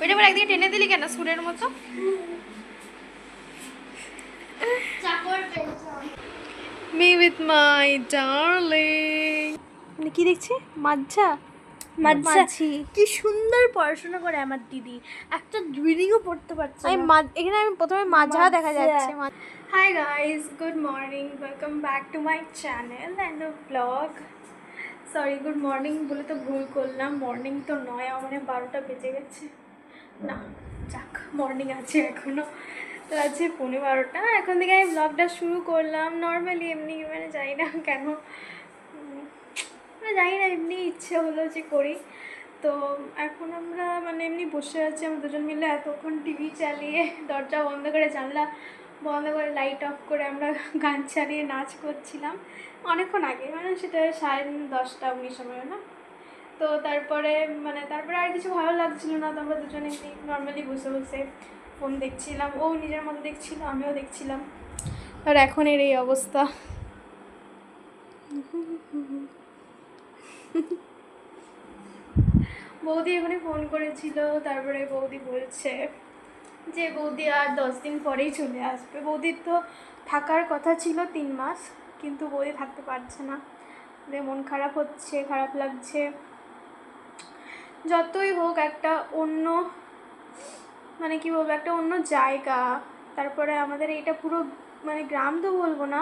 ওইটা আবার একদিকে টেনে দিলি কেন সুরের মতো? Me with my darling. কি দেখছি? মাঝা মাঝি। কি সুন্দর পড়াশোনা করে আমার দিদি, একটা রিডিংও পড়তে পারছে না। এখানে আমি প্রথমে মাঝা দেখা যাচ্ছে। Hi guys, good morning, welcome back to my channel and a blog. Sorry, good morning বলে তো ভুল করলাম, মর্নিং তো নয়, আমার 12টা বেজে গেছে। না যাক, মর্নিং আছে এখনও, তো আছে 12:15। এখন থেকে আমি ব্লগটা শুরু করলাম নর্মালি, এমনি মানে জানি না কেন, মানে জানি না, এমনি ইচ্ছে হলো যে করি। তো এখন আমরা মানে এমনি বসে আছি আমরা দুজন মিলে, এতক্ষণ টিভি চালিয়ে দরজা বন্ধ করে জানলা বন্ধ করে লাইট অফ করে আমরা গান চালিয়ে নাচ করছিলাম অনেকক্ষণ আগে, মানে সেটা 10:30-19 সময় না। তো তারপরে আর কিছু ভালো লাগছিল না, তো আমরা দুজনে নর্মালি বসে বসে ফোন দেখছিলাম, ও নিজের মতো দেখছিল, আমিও দেখছিলাম। আর এখন এর এই অবস্থা। বৌদি এখানে ফোন করেছিল, তারপরে বৌদি বলছে যে বৌদি আর 10 দিন পরেই চলে আসবে। বৌদির তো থাকার কথা ছিল 3 মাস, কিন্তু বৌদি থাকতে পারছে না, মন খারাপ হচ্ছে, খারাপ লাগছে। যতই হোক একটা অন্য, মানে কী বলবো, একটা অন্য জায়গা। তারপরে আমাদের এইটা পুরো মানে গ্রাম তো বলবো না,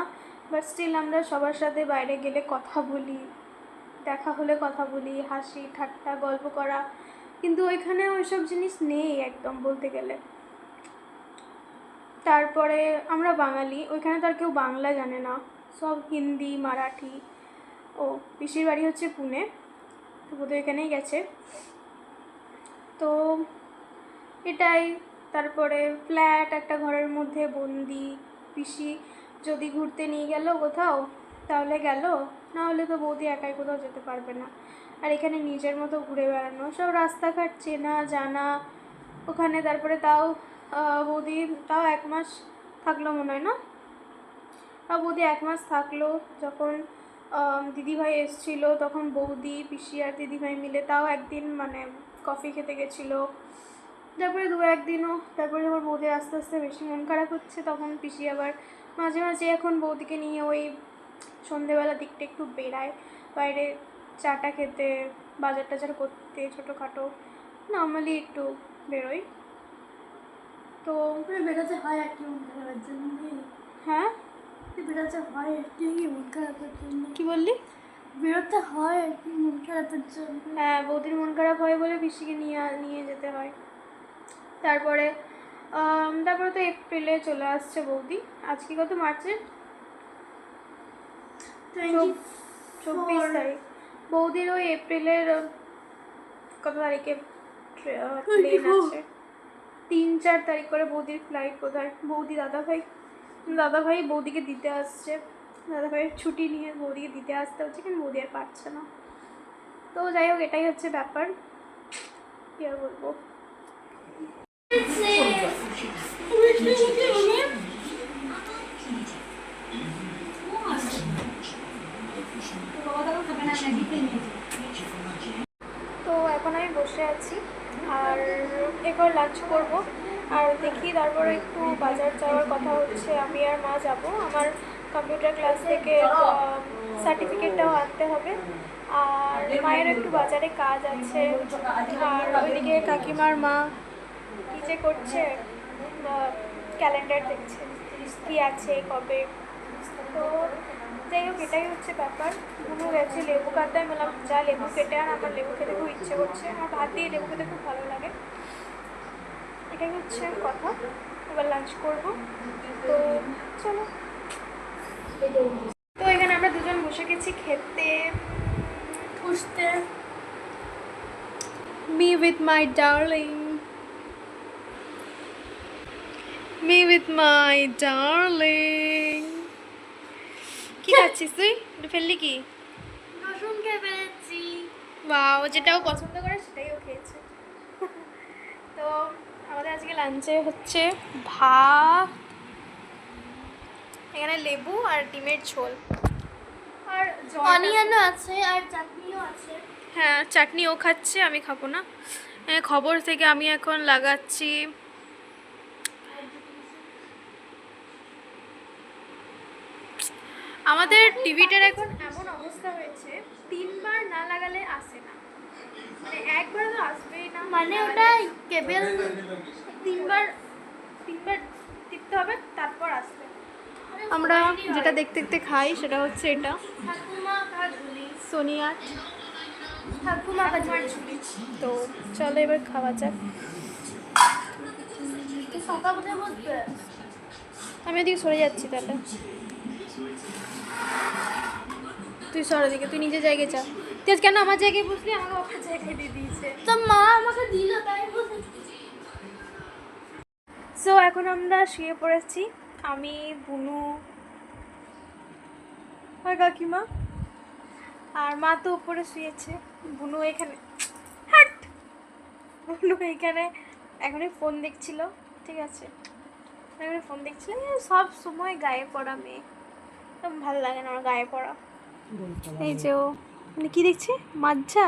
বাট স্টিল আমরা সবার সাথে বাইরে গেলে কথা বলি, দেখা হলে কথা বলি, হাসি ঠাট্টা গল্প করা, কিন্তু ওইখানে ওইসব জিনিস নেই একদম বলতে গেলে। তারপরে আমরা বাঙালি, ওইখানে তো আর কেউ বাংলা জানে না, সব হিন্দি মারাঠি। ও পিসির বাড়ি হচ্ছে পুনে, তো বোধহয় এখানেই গেছে। তো এটাই। তারপরে ফ্ল্যাট একটা ঘরের মধ্যে বন্দি, পিসি যদি ঘুরতে নিয়ে গেল কোথাও তাহলে গেল, না হলে তো বৌদি একাই কোথাও যেতে পারবে না। আর এখানে নিজের মতো ঘুরে বেড়ানো, সব রাস্তাঘাট চেনা জানা ওখানে। তারপরে তাও বৌদি তাও 1 মাস থাকলো মনে হয়, না বৌদি 1 মাস থাকলো। যখন দিদিভাই এসেছিল তখন বৌদি পিসি আর দিদিভাই মিলে তাও একদিন মানে কফি খেতে গেছিলো। তারপরে 2-1 দিনও। তারপরে যখন বৌদি আস্তে আস্তে বেশি মন খারাপ হচ্ছে, তখন পিসি আবার মাঝে মাঝে এখন বৌদিকে নিয়ে ওই সন্ধেবেলা দিকটা একটু বেড়ায় বাইরে, চাটা খেতে, বাজার টাজার করতে, ছোটোখাটো নর্মালি একটু বেরোয়। তো বেরোতে হয় আর কি মন খারাপের জন্য। হ্যাঁ, বেরোতে হয় আর কি মন খারাপের জন্য। কী বললি? বেরোতে হয় আর কি মন খারাপের জন্য। হ্যাঁ, বৌদির মন খারাপ হয় বলে পিসিকে নিয়ে যেতে হয়। তারপরে তো এপ্রিলে চলে আসছে বৌদি। আজকে কত, মার্চের 24 তারিখ। বৌদির ওই এপ্রিলের কত তারিখে প্লেন আছে, 3-4 তারিখ করে বৌদির ফ্লাইট বোধহয়। বৌদি দাদাভাই বৌদিকে দিতে আসছে, দাদাভাইয়ের ছুটি নিয়ে বৌদিকে দিতে আসতে হচ্ছে, কিন্তু বৌদি আর পারছে না। তো যাই হোক, এটাই হচ্ছে ব্যাপার, কী আর বলবো। তো এখন আমি বসে আছি আর এবার লাঞ্চ করব, আর দেখি তারপরে একটু বাজার যাওয়ার কথা হচ্ছে। আমি আর মা যাব, আমার কম্পিউটার ক্লাস থেকে সার্টিফিকেটটাও আনতে হবে, আর মায়ের একটু বাজারে কাজ আছে। আর ওইদিকে কাকিমার মা কী যে করছে, ক্যালেন্ডার দেখছে কী আছে কবে। তো যাই হোক, এটাই হচ্ছে ব্যাপার। বুনু গেছে লেবু কাটতে, আমি বললাম যা লেবু কেটে আন, আমার লেবু খেতে খুব ইচ্ছে করছে, আমার ভাত দিয়ে লেবু খেতে খুব ভালো লাগে। এটাই হচ্ছে কথা। এবার লাঞ্চ করব, তো চলো। তো এখানে আমরা দুজন বসে গেছি খেতে, খুঁজতে। Me with my darling, me with my darling. কি খাচ্ছিস তুই? ফেললি কি? রসুন খেয়ে ফেলেছি। বাও, যেটাও পছন্দ করে সেটাই ও খেয়েছে। তো আমাদের আজকে লাঞ্চে হচ্ছে ভাত, এখানে লেবু আর ডিমের ঝোল, আর অনিয়নও আছে আর চাটনিও আছে। হ্যাঁ, চাটনি ও খাচ্ছে, আমি খাবো না। খবর থেকে আমি এখন লাগাচ্ছি আমাদের টিভিটার এখন এমন অবস্থা হয়েছে 3বার না লাগালে আসে না, মানে একবার তো আসবেই না, মানে ওটা কেবল তিনবার টিপতে হবে তারপর আসবে। আমরা যেটা দেখতে দেখতে খাই সেটা হচ্ছে এটা ঠাকুমা কা ঝুলি, সোনিয়া ঠাকুমা কা ঝুলি। তো চলো এবার খাওয়া যাক। তুই সকাল কোথায় বসবে? আমি ওদিকে সরে যাচ্ছি, তাহলে তুই সর ওদিকে, তুই নিজের জায়গায় যা। তুই আজ কেন আমার জায়গায় বসলি? আমাকে আমার জায়গায় দিয়ে দিয়েছে। তো মা আমাকে দিল তাই বসেছি। সো এখন আমরা শুয়ে পড়েছি, আমি, বুনু আর কাকিমা, আর মা তো উপরে শুয়েছে, বুনু এখানে, হাট, বুনু এখানে এখনই ফোন দেখছিল। ঠিক আছে, এখনই ফোন দেখছিল। সব সময় গায়ে পড়া মেয়ে, একদম ভালো লাগে না আমার গায়ে পড়া। এই যে ও মানে কি দেখছি, মাঝা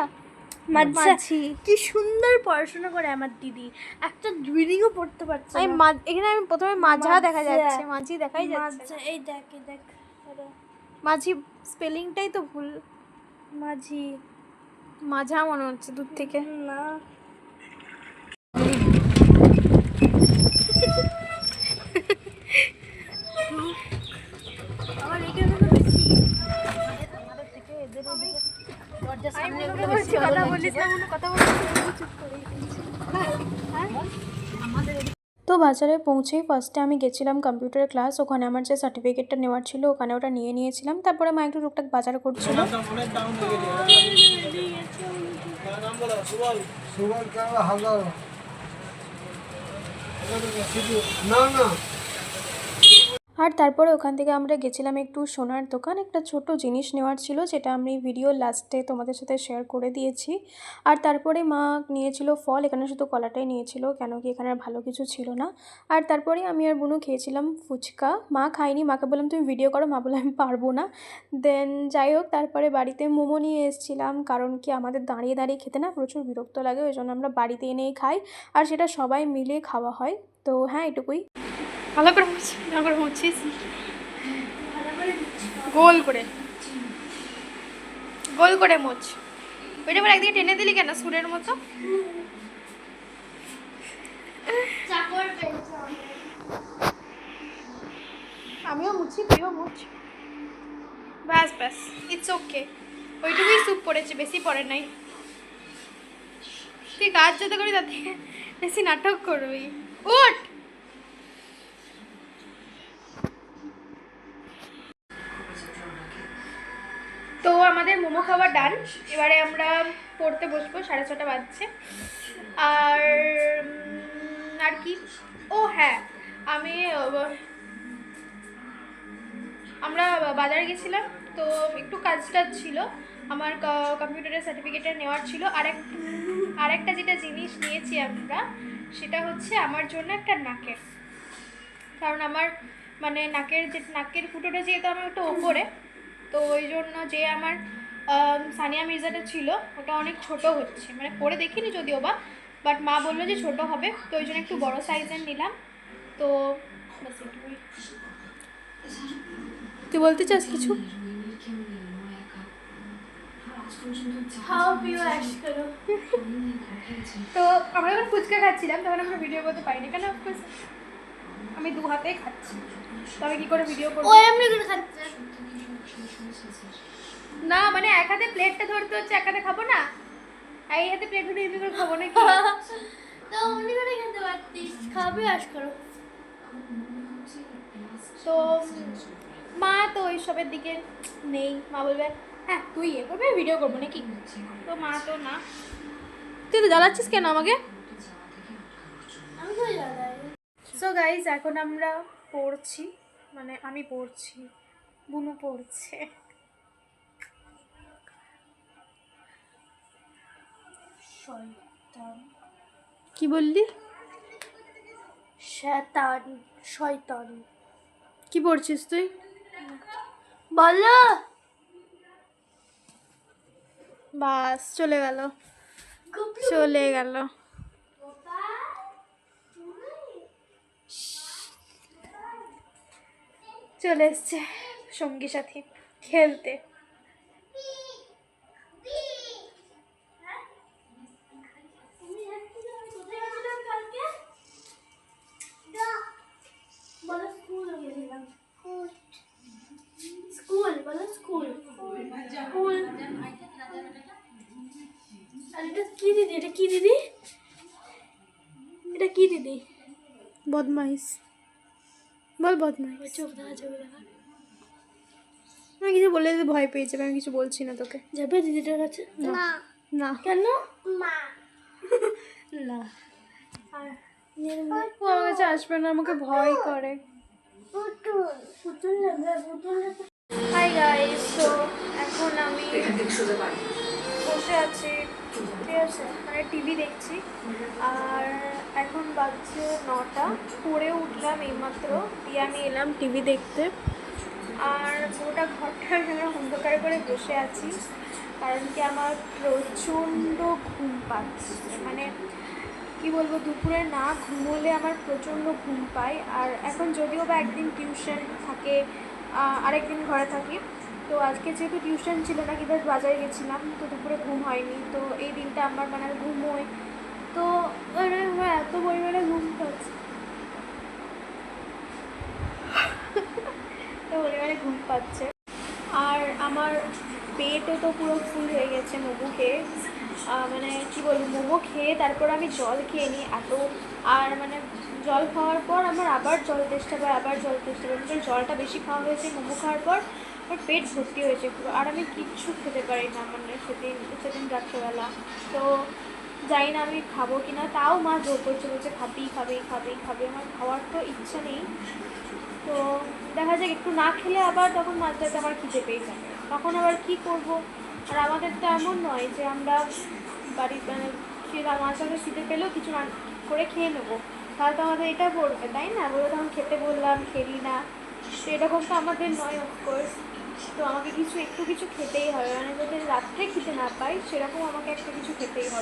মাঝি কি সুন্দর পড়াশোনা করে আমার দিদি, একটা ড্রিলিংও পড়তে পারছে আমি না। এখানে আমি প্রথমে মাঝা দেখা যাচ্ছে, মাঝি দেখাই যাচ্ছে মাঝা, এই দেখ এই দেখ, আরে মাঝি স্পেলিংটাই তো ভুল, মাঝি মাঝা মনে হচ্ছে দূর থেকে। না। আমার এখানে তো বেশি আমাদের থেকে এদের ওদিকে দরজার সামনে এগুলো বেশি কথা বলিস না, কোনো কথা বলিস না, চুপ করে তো বাজারে পৌঁছেই ফার্স্টে আমি গেছিলাম কম্পিউটার ক্লাস, ওখানে আমার যে সার্টিফিকেটটা নেওয়ার ছিল ওখানে ওটা নিয়ে নিয়েছিলাম। তারপরে মা একটু টুকটাক বাজার করছিল। আর তারপরে ওখান থেকে আমরা গেছিলাম একটু সোনার দোকান, একটা ছোট জিনিস নেওয়ার ছিল যেটা আমি ভিডিও লাস্টে তোমাদের সাথে শেয়ার করে দিয়েছি। আর তারপরে মা নিয়েছিল ফল, এখানে শুধু কলাটাই নিয়েছিল, কেন কি এখানে আর ভালো কিছু ছিল না। আর তারপরে আমি আর বুনু খেয়েছিলাম ফুচকা, মা খাইনি, মাকে বললাম তুমি ভিডিও করো, মা বলে আমি পারবো না। দেন যাই হোক, তারপরে বাড়িতে মোমো নিয়ে এসেছিলাম, কারণ কি আমাদের দাঁড়িয়ে দাঁড়িয়ে খেতে না প্রচুর বিরক্ত লাগে, ওই জন্য আমরা বাড়িতে এনেই খাই, আর সেটা সবাই মিলে খাওয়া হয়। তো হ্যাঁ, এটুকুই। ভালো করে মুছিস, গোল করে মোচ, ওইটা আবার একদিকে টেনে দিলি কেন সুরের মতো? চাকর পেয়েছে আমিও মুছি, তুইও মুছ, ব্যাস ব্যাস, ইটস ওকে। ওইটুকুই স্যুপ পড়েছে, বেশি পড়ে নাই। তুই কাজ যত করি তার থেকে বেশি নাটক করবি, উঠ। তো আমাদের মোমো খাওয়া ডান, এবারে আমরা পড়তে বসবো, 6:30 বাজছে। আর আর কি, ও হ্যাঁ, আমি আমরা বাজারে গেছিলাম, তো একটু কাজ টাজ ছিল, আমার কম্পিউটারের সার্টিফিকেটটা নেওয়ার ছিল। আরেকটা যেটা জিনিস নিয়েছি আমরা, সেটা হচ্ছে আমার জন্য একটা নাকের, কারণ আমার মানে নাকের ফুটোটা যেহেতু আমার একটু ওপরে, তো ওই জন্য যে আমার সানিয়া মির্জাটা ছিল ওটা অনেক ছোট হচ্ছে, মানে পরে দেখিনি যদিও বা, বাট মা বললো যে ছোট হবে, তো ওই জন্য একটু বড় সাইজের নিলাম। তো বাস এটুকুই। তুই বলতে চাস কিছু? খাও পিও অ্যাশ করো। তো আমরা যখন ফুচকা খাচ্ছিলাম তখন আমরা ভিডিও করতে পারিনি, কেন অফকোর্স আমি 2 হাতেই খাচ্ছি, তবে কি করে ভিডিও করবো? ও এমনি করে খাচ্ছে না মানে এক হাতে প্লেটটা ধরতে হচ্ছে, এক হাতে খাবো না, এই হাতে প্লেট ধরে এমনি করে খাবো নাকি? তো এমনি করে খেতে পারতিস, খাবে অ্যাশ করো। তো মা তো ওইসবের দিকে নেই, মা বলবে হ্যাঁ তুই ইয়ে করবে, ভিডিও করবো নাকি, তো মা তো না। তুই তো জ্বালাচ্ছিস কেন আমাকে? আমি তো জানাই। সো গাইজ, এখন আমরা পড়ছি, মানে আমি পড়ছি, বুনু পড়ছে। শয়তান, কি বললি? শয়তান, শয়তান। কি পড়ছিস তুই? বলো। বাস চলে গেল। চলে এসছে সঙ্গী সাথী খেলতে। স্কুল বলো, স্কুল স্কুল। আর এটা কি দিদি, এটা কি দিদি, এটা কি দিদি? বদমাইশ বল, বদমাইশ। চোখ দেখা, চোখ দেখা। আমি কিছু বললে যদি ভয় পেয়ে যাবে, আমি কিছু বলছি না তোকে। যাবে দিদিটার কাছে? না না। কেন? মা না। আর ও আমার কাছে আসবে না, আমাকে ভয় করে। হাই গাইস, তো এখন আমি বসে আছি, ঠিক আছে, মানে টিভি দেখছি। আর এখন বাজছে 9টা, পড়ে উঠলাম এইমাত্র, দিয়ে আমি এলাম টিভি দেখতে। আর গোটা ঘরটা এখানে অন্ধকার করে বসে আছি, কারণ কি আমার প্রচণ্ড ঘুম পাচ্ছে। মানে কি বলবো, দুপুরে না ঘুমোলে আমার প্রচণ্ড ঘুম পায়। আর এখন যদিও বা একদিন টিউশন থাকে, আরেকদিন ঘরে থাকি। তো আজকে যেহেতু টিউশন ছিল না, কিন্তু বাজারে গেছিলাম, তো দুপুরে ঘুম হয়নি। তো এই দিনটা আমার মানে ঘুমোয়, তো মানে আমার এত পরিমাণে ঘুম পাচ্ছে, তো পরিমাণে ঘুম পাচ্ছে। আর আমার পেটও তো পুরো ফুল হয়ে গেছে মোমো খেয়ে। মানে কী বলবো, মোমো খেয়ে তারপর আমি জল খেয়ে নিই এত। আর মানে জল খাওয়ার পর আমার আবার জল তেষ্টা পায়, আবার জল তেষ্টা পায়। মানে জলটা বেশি খাওয়া হয়েছে মোমো খাওয়ার পর, আমার পেট ভর্তি হয়েছে পুরো। আর আমি কিচ্ছু খেতে পারি না মানে সেদিন রাত্রেবেলা। তো জানি না আমি খাবো কি না, তাও মা জোর করছে, বলছে খাবেই খাবেই খাবেই খাবে। আমার খাওয়ার তো ইচ্ছা নেই। তো দেখা যাক, একটু না খেলে আবার তখন মাঝরাতে আমার খিদে পেয়ে যাবে, তখন আবার কি করব। আর আমাদের তো এমন নয় যে আমরা বাড়ির মানে মাঝরাতে খিদে পেলেও কিছু না করে খেয়ে নেবো, তাহলে তো আমাদের এটা পড়বে, তাই না? বলে তখন খেতে বললাম, খেলি না, তো এরকম তো আমাদের নয় অফকোর্স। তো আমাকে একটু কিছু খেতেই হবে, মানে যাতে রাত্রে খেতে না পাই সেরকম আমাকে একটা কিছু খেতেই হবে।